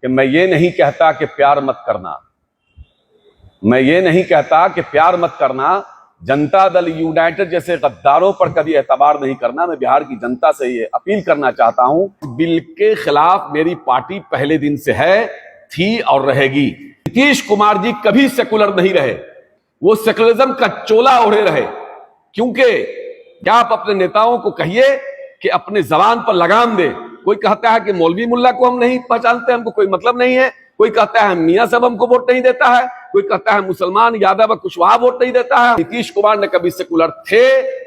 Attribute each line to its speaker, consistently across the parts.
Speaker 1: कि मैं ये नहीं कहता कि प्यार मत करना, मैं ये नहीं कहता कि प्यार मत करना, जनता दल यूनाइटेड जैसे गद्दारों पर कभी एतबार नहीं करना। मैं बिहार की जनता से ये अपील करना चाहता हूं, बिल के खिलाफ मेरी पार्टी पहले दिन से है, थी और रहेगी। नीतीश कुमार जी कभी सेकुलर नहीं रहे, वो सेकुलरिज्म का चोला ओढ़े रहे। क्योंकि क्या आप अपने नेताओं को कहिए कि अपने जबान पर लगाम दे। कोई कहता है कि मौलवी मुल्ला को हम नहीं पहचानते, हमको कोई मतलब नहीं है। कोई कहता है मियां साहब हमको वोट नहीं देता है। कोई कहता है मुसलमान यादव कुशवाहा वोट नहीं देता है। नीतीश कुमार ने कभी सेकुलर थे,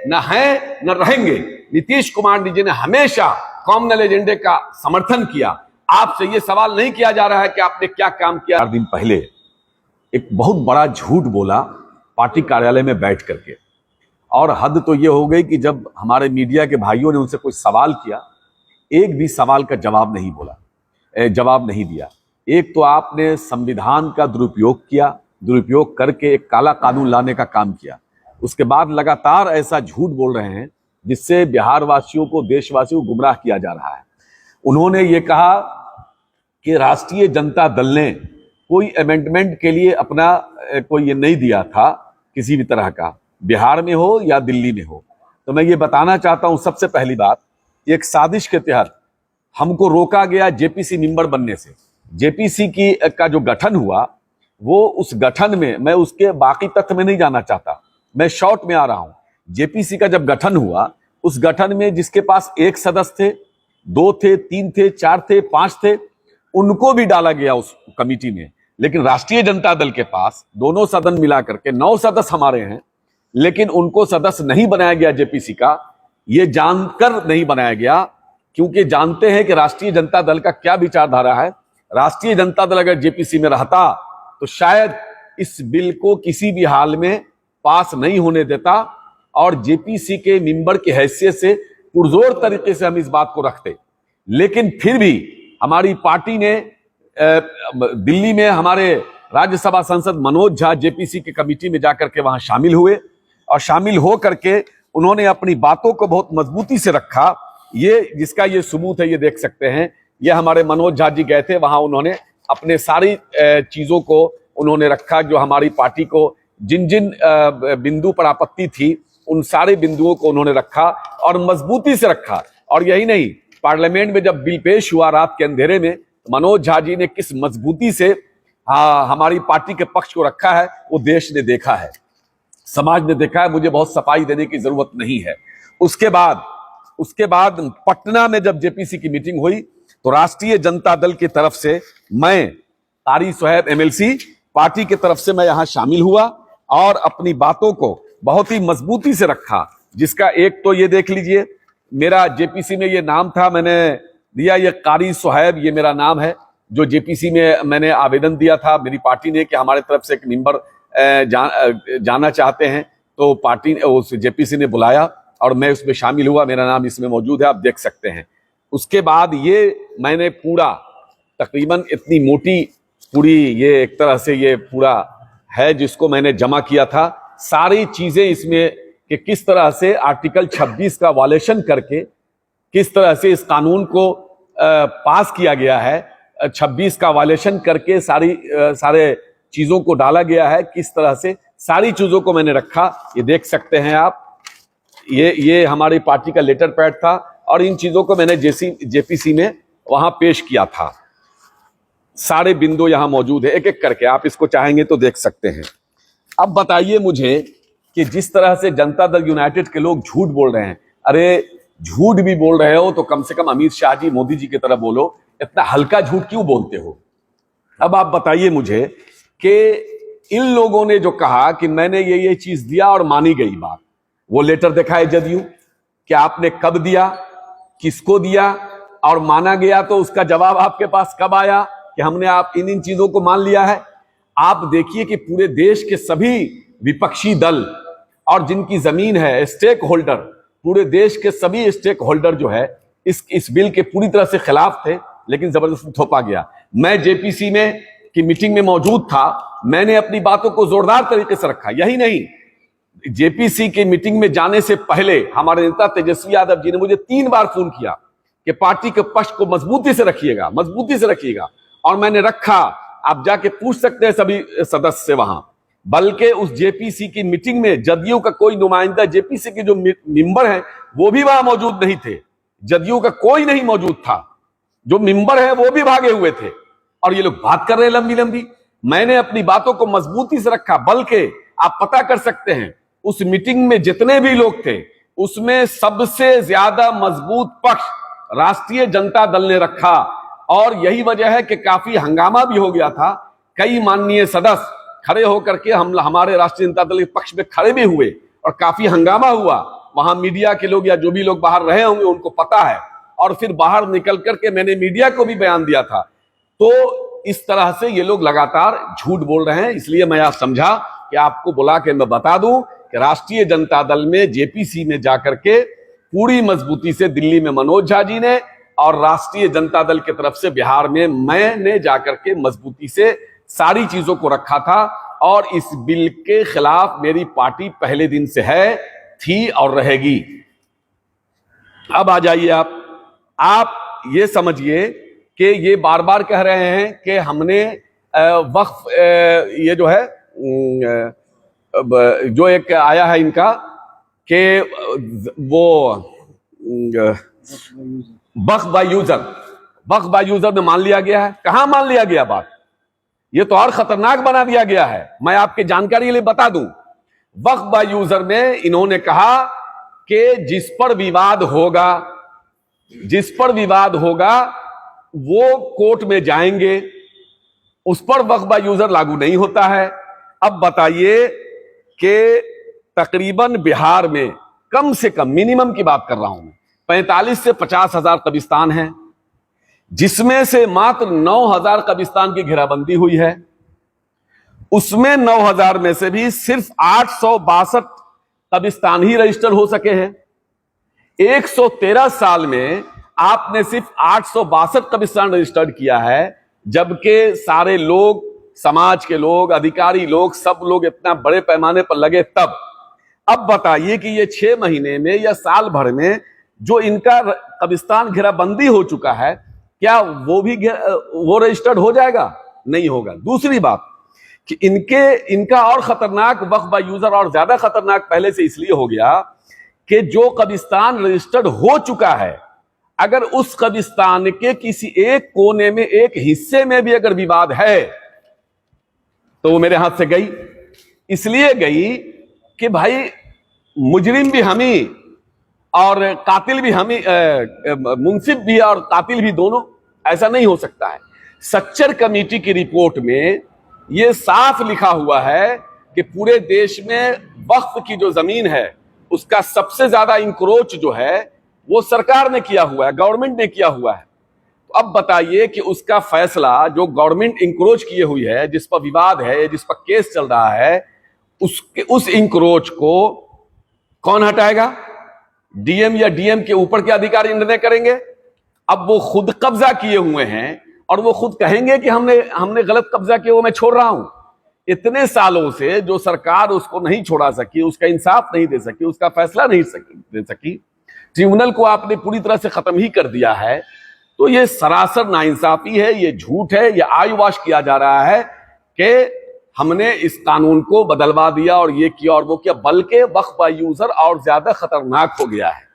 Speaker 1: न है, न रहेंगे। नीतीश कुमार जी ने हमेशा कॉमनल एजेंडे का समर्थन किया। आपसे यह सवाल नहीं किया जा रहा है कि आपने क्या काम किया। 4 दिन पहले एक बहुत बड़ा झूठ बोला पार्टी कार्यालय में बैठ करके, और हद तो यह हो गई कि जब हमारे मीडिया के भाइयों ने उनसे कोई सवाल किया, एक भी सवाल का जवाब नहीं दिया। एक तो आपने संविधान का दुरुपयोग करके एक काला कानून लाने का काम किया। उसके बाद लगातार ऐसा झूठ बोल रहे हैं जिससे बिहार वासियों को, देशवासियों को गुमराह किया जा रहा है। उन्होंने ये कहा कि राष्ट्रीय जनता दल ने कोई अमेंडमेंट के लिए अपना कोई ये नहीं दिया था किसी भी तरह का, बिहार में हो या दिल्ली में हो। तो मैं ये बताना चाहता हूं, सबसे पहली बात, एक साजिश के तहत हमको रोका गया जेपीसी मेंबर बनने से। जेपीसी का जो गठन हुआ, वो उस गठन में, मैं उसके बाकी तथ्य में नहीं जाना चाहता, मैं शॉर्ट में आ रहा हूं। जेपीसी का जब गठन हुआ, उस गठन में जिसके पास 1 सदस्य थे, 2 थे, 3 थे, 4 थे, 5 थे, उनको भी डाला गया उस कमिटी में। लेकिन राष्ट्रीय जनता दल के पास दोनों सदन मिला करके 9 सदस्य हमारे हैं, लेकिन उनको सदस्य नहीं बनाया गया जेपीसी का। ये जानकर नहीं बनाया गया, क्योंकि जानते हैं कि राष्ट्रीय जनता दल का क्या विचारधारा है। राष्ट्रीय जनता दल अगर जेपीसी में रहता तो शायद इस बिल को किसी भी हाल में पास नहीं होने देता, और जेपीसी के मेंबर की हैसियत से पुरजोर तरीके से हम इस बात को रखते। लेकिन फिर भी हमारी पार्टी ने दिल्ली में हमारे राज्यसभा सांसद मनोज झा जेपीसी की कमेटी में जाकर के वहां शामिल हुए, और शामिल हो करके उन्होंने अपनी बातों को बहुत मजबूती से रखा। ये जिसका ये सबूत है, ये देख सकते हैं। ये हमारे मनोज झा जी गए थे वहां, उन्होंने अपने सारी चीजों को उन्होंने रखा, जो हमारी पार्टी को जिन जिन बिंदु पर आपत्ति थी, उन सारे बिंदुओं को उन्होंने रखा और मजबूती से रखा। और यही नहीं, पार्लियामेंट में जब बिल पेश हुआ रात के अंधेरे में, मनोज झा जी ने किस मजबूती से हमारी पार्टी के पक्ष को रखा है, वो देश ने देखा है, समाज ने देखा है। मुझे बहुत सफाई देने की जरूरत नहीं है। उसके बाद पटना में जब जेपीसी की मीटिंग हुई, तो राष्ट्रीय जनता दल की तरफ से मैं, कारी सोहेब एमएलसी पार्टी की तरफ से मैं यहां शामिल हुआ और अपनी बातों को बहुत ही मजबूती से रखा। जिसका एक तो ये देख लीजिए, मेरा जेपीसी में ये नाम था, मैंने दिया ये कारी सोहेब, ये मेरा नाम है। जो जेपीसी में मैंने आवेदन दिया था मेरी पार्टी ने कि हमारे तरफ से एक मेंबर जाना चाहते हैं, तो पार्टी उस जेपीसी ने बुलाया और मैं उसमें शामिल हुआ। मेरा नाम इसमें मौजूद है, आप देख सकते हैं। उसके बाद ये मैंने पूरा तकरीबन इतनी मोटी पूरी ये एक तरह से ये पूरा है जिसको मैंने जमा किया था, सारी चीजें इसमें कि किस तरह से आर्टिकल 26 का वायलेशन करके किस तरह से इस कानून को पास किया गया है। 26 का वायलेशन करके सारे चीजों को डाला गया है, किस तरह से सारी चीजों को मैंने रखा। ये देख सकते हैं आप, ये हमारी पार्टी का लेटर पैड था और इन चीजों को मैंने जेपीसी में वहां पेश किया था। सारे बिंदु यहां मौजूद है, एक एक करके आप इसको चाहेंगे तो देख सकते हैं। अब बताइए मुझे कि जिस तरह से जनता दल यूनाइटेड के लोग झूठ बोल रहे हैं, अरे झूठ भी बोल रहे हो तो कम से कम अमित शाह जी, मोदी जी की तरह बोलो, इतना हल्का झूठ क्यों बोलते हो। अब आप बताइए मुझे कि इन लोगों ने जो कहा कि मैंने ये चीज दिया और मानी गई बात, वो लेटर दिखाए जदयू कि आपने कब दिया, किसको दिया और माना गया, तो उसका जवाब आपके पास कब आया कि हमने आप इन चीजों को मान लिया है। आप देखिए कि पूरे देश के सभी विपक्षी दल और जिनकी जमीन है, स्टेक होल्डर, पूरे देश के सभी स्टेक होल्डर जो है इस बिल के पूरी तरह से खिलाफ थे, लेकिन जबरदस्ती थोपा गया। मैं जेपीसी में की मीटिंग में मौजूद था, मैंने अपनी बातों को जोरदार तरीके से रखा। यही नहीं, जेपीसी की मीटिंग में जाने से पहले हमारे नेता तेजस्वी यादव जी ने मुझे 3 बार फोन किया कि पार्टी के पक्ष को मजबूती से रखिएगा, मजबूती से रखिएगा। और मैंने रखा, आप जाके पूछ सकते हैं सभी सदस्य से वहां। बल्कि उस जेपीसी की मीटिंग में जदयू का कोई नुमाइंदा, जेपीसी के जो मेंबर हैं वो भी वहां मौजूद नहीं थे, जदयू का कोई नहीं मौजूद था, जो मेंबर है वो भी भागे हुए थे, और ये लोग बात कर रहे हैं लंबी लंबी। मैंने अपनी बातों को मजबूती से रखा, बल्कि आप पता कर सकते हैं उस मीटिंग में जितने भी लोग थे उसमें सबसे ज्यादा मजबूत पक्ष राष्ट्रीय जनता दल ने रखा, और यही वजह है कि काफी हंगामा भी हो गया था। कई माननीय सदस्य खड़े होकर के हमारे राष्ट्रीय जनता दल के पक्ष में खड़े भी हुए और काफी हंगामा हुआ। वहां मीडिया के लोग या जो भी लोग बाहर रहे होंगे उनको पता है, और फिर बाहर निकल करके मैंने मीडिया को भी बयान दिया था। तो इस तरह से ये लोग लगातार झूठ बोल रहे हैं, इसलिए मैं आज समझा कि आपको बुला के मैं बता दूं कि राष्ट्रीय जनता दल में जेपीसी में जाकर के पूरी मजबूती से दिल्ली में मनोज झा जी ने, और राष्ट्रीय जनता दल की तरफ से बिहार में मैंने जाकर के मजबूती से सारी चीजों को रखा था, और इस बिल के खिलाफ मेरी पार्टी पहले दिन से है, थी और रहेगी। अब आ जाइए आप ये समझिए कि ये बार बार कह रहे हैं कि हमने वक्फ, ये जो है जो एक आया है इनका कि वो वक्फ बाय यूजर में मान लिया गया है। कहां मान लिया गया बात, ये तो और खतरनाक बना दिया गया है। मैं आपकी जानकारी के लिए बता दूं, वक्फ बाय यूजर में इन्होंने कहा कि जिस पर विवाद होगा वो कोर्ट में जाएंगे, उस पर वक्फ बाय यूजर लागू नहीं होता है। अब बताइए कि तकरीबन बिहार में कम से कम, मिनिमम की बात कर रहा हूं, 45 से 50 हजार कब्रिस्तान हैं, जिसमें से मात्र 9,000 कब्रिस्तान की घेराबंदी हुई है। उसमें 9,000 में से भी सिर्फ 862 कब्रिस्तान ही रजिस्टर हो सके हैं। 113 साल में आपने सिर्फ 862 कब्रिस्तान रजिस्टर्ड किया है, जबकि सारे लोग, समाज के लोग, अधिकारी लोग, सब लोग इतना बड़े पैमाने पर लगे तब। अब बताइए कि ये 6 महीने में या साल भर में जो इनका कब्रिस्तान घेराबंदी हो चुका है, क्या वो रजिस्टर्ड हो जाएगा? नहीं होगा। दूसरी बात कि इनका और खतरनाक वक्फ बाय यूजर और ज्यादा खतरनाक पहले से इसलिए हो गया कि जो कब्रिस्तान रजिस्टर्ड हो चुका है, अगर उस कब्रिस्तान के किसी एक कोने में, एक हिस्से में भी अगर विवाद है तो वो मेरे हाथ से गई। इसलिए गई कि भाई मुजरिम भी हम ही और कातिल भी हम ही, मुंसिफ भी और कातिल भी दोनों, ऐसा नहीं हो सकता है। सच्चर कमेटी की रिपोर्ट में यह साफ लिखा हुआ है कि पूरे देश में वक्फ की जो जमीन है उसका सबसे ज्यादा इंक्रोच जो है वो सरकार ने किया हुआ है, गवर्नमेंट ने किया हुआ है। तो अब बताइए कि उसका फैसला जो गवर्नमेंट इंक्रोच किए हुई है, जिस पर विवाद है, जिस पर केस चल रहा है, उस इंक्रोच को कौन हटाएगा? डीएम या डीएम के ऊपर के अधिकारी निर्णय करेंगे। अब वो खुद कब्जा किए हुए हैं और वो खुद कहेंगे कि हमने गलत कब्जा किया, वो मैं छोड़ रहा हूं। इतने सालों से जो सरकार उसको नहीं छोड़ा सकी, उसका इंसाफ नहीं दे सकी, उसका फैसला नहीं दे सकी, ट्रिब्यूनल को आपने पूरी तरह से खत्म ही कर दिया है। तो ये सरासर नाइंसाफी है, ये झूठ है, ये आईवॉश किया जा रहा है कि हमने इस कानून को बदलवा दिया और ये किया और वो किया, बल्कि वक्फ बाय यूजर और ज्यादा खतरनाक हो गया है।